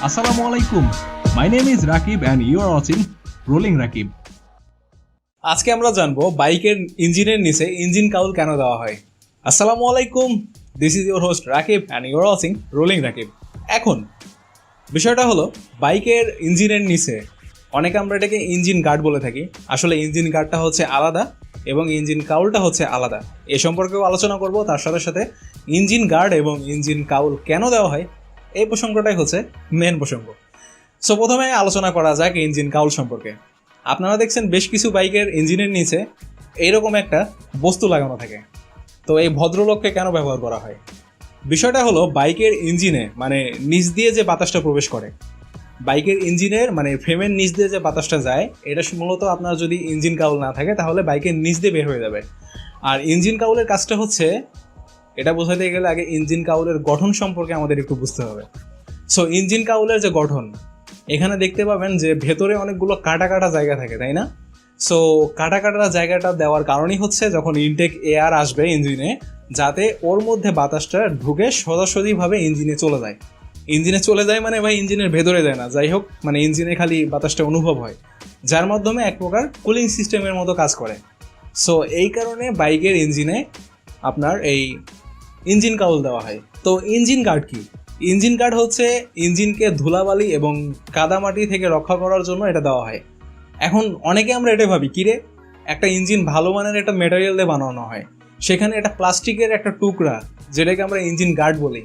Assalamu Alaikum. My name is Rakib and you are watching Rolling Rakib. আজকে আমরা জানবো বাইকের ইঞ্জিনের নিচে ইঞ্জিন কাউল কেন দেওয়া হয়। আসসালামু আলাইকুম, this is your host Rakib and you are watching rolling Rakib. এখন বিষয়টা হলো বাইকের ইঞ্জিনের নিচে অনেকে আমরা এটাকে ইঞ্জিন গার্ড বলে থাকি। আসলে ইঞ্জিন গার্ডটা হচ্ছে আলাদা এবং ইঞ্জিন কাউলটা হচ্ছে আলাদা। এ সম্পর্কেও আলোচনা করব, তার সাথে সাথে ইঞ্জিন গার্ড এবং ইঞ্জিন কাউল কেন দেওয়া হয় এই প্রসঙ্গটাই হচ্ছে মেন প্রসঙ্গ। সো প্রথমে আলোচনা করা যাক ইঞ্জিন কাউল সম্পর্কে। আপনারা দেখছেন বেশ কিছু বাইকের ইঞ্জিনের নিচে এইরকম একটা বস্তু লাগানো থাকে। তো এই ভদ্রলোককে কেন ব্যবহার করা হয়? বিষয়টা হলো বাইকের ইঞ্জিনে মানে নিচ দিয়ে যে বাতাসটা প্রবেশ করে, বাইকের ইঞ্জিনের মানে ফ্রেমের নিচ দিয়ে যে বাতাসটা যায়, এটা মূলত আপনার যদি ইঞ্জিন কাউল না থাকে তাহলে বাইকের নিচ দিয়ে বের হয়ে যাবে। আর ইঞ্জিন কাউলের কাজটা হচ্ছে, এটা বোঝাতে গেলে আগে ইঞ্জিন কাউলের গঠন সম্পর্কে আমাদের একটু বুঝতে হবে। সো ইঞ্জিন কাউলের যে গঠন, এখানে দেখতে পাবেন যে ভেতরে অনেকগুলো কাটা কাটা জায়গা থাকে, তাই না? সো কাটা কাটা জায়গাটা দেওয়ার কারণই হচ্ছে যখন ইনটেক এয়ার আসবে ইঞ্জিনে, যাতে ওর মধ্যে বাতাসটা ঢুকে সোজাসুজিভাবে ইঞ্জিনে চলে যায়। ইঞ্জিনে চলে যায় মানে ভাই ইঞ্জিনের ভেতরে যায় না, যাই হোক মানে ইঞ্জিনে খালি বাতাসটা অনুভব হয়, যার মাধ্যমে এক প্রকার কুলিং সিস্টেমের মতো কাজ করে। সো এই কারণে বাইকের ইঞ্জিনে আপনার এই ইঞ্জিন কাউল দেওয়া হয়। তো ইঞ্জিন গার্ড কি? ইঞ্জিন গার্ড হচ্ছে ইঞ্জিনকে ধুলাবালি এবং কাদামাটি থেকে রক্ষা করার জন্য এটা দেওয়া হয়। এখন অনেকে আমরা এটা ভাবি, কিরে একটা ইঞ্জিন ভালো মানের একটা মেটেরিয়াল দিয়ে বানানো হয়, সেখানে একটা প্লাস্টিকের একটা টুকরা যেটাকে আমরা ইঞ্জিন গার্ড বলি,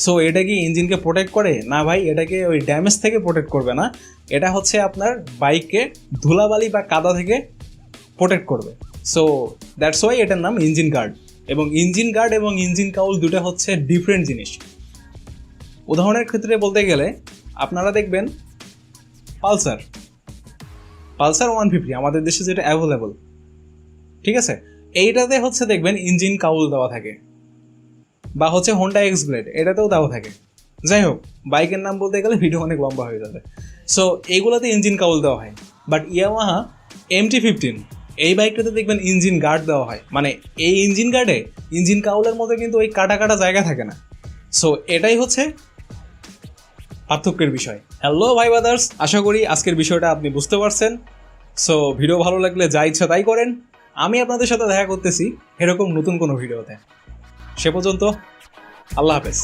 সো এটা কি ইঞ্জিনকে প্রোটেক্ট করে? না ভাই, এটাকে ওই ড্যামেজ থেকে প্রোটেক্ট করবে না, এটা হচ্ছে আপনার বাইককে ধুলাবালি বা কাদা থেকে প্রোটেক্ট করবে। সো দ্যাটস ওয়াই এটার নাম ইঞ্জিন গার্ড। এবং ইঞ্জিন গার্ড এবং ইঞ্জিন কাউল দুটো হচ্ছে ডিফারেন্ট জিনিস। উদাহরণের ক্ষেত্রে বলতে গেলে আপনারা দেখবেন পালসার 150 আমাদের দেশে যেটা অ্যাভেলেবল, ঠিক আছে, এইটাতে হচ্ছে দেখবেন ইঞ্জিন কাউল দেওয়া থাকে। বা হচ্ছে হোন্ডা এক্স ব্লেড, এটাতেও দেওয়া থাকে। যাই হোক, বাইকের নাম বলতে গেলে ভিডিও অনেক লম্বা হয়ে যাবে। সো এইগুলোতে ইঞ্জিন কাউল দেওয়া হয়। বাট ইয়ামাহা MT-15 এই বাইকটাতে দেখবেন ইঞ্জিন গার্ড দেওয়া হয়। মানে এই ইঞ্জিন গার্ডে ইঞ্জিন কাউলের মধ্যে কিন্তু ওই কাটা কাটা জায়গা থাকে না। সো এটাই হচ্ছে পার্থক্যের বিষয়। হ্যালো ভাই ব্রাদার্স, আশা করি আজকের বিষয়টা আপনি বুঝতে পারছেন। সো ভিডিও ভালো লাগলে যা ইচ্ছা তাই করেন। আমি আপনাদের সাথে দেখা করতেছি এরকম নতুন কোনো ভিডিওতে। সে পর্যন্ত আল্লাহ হাফেজ।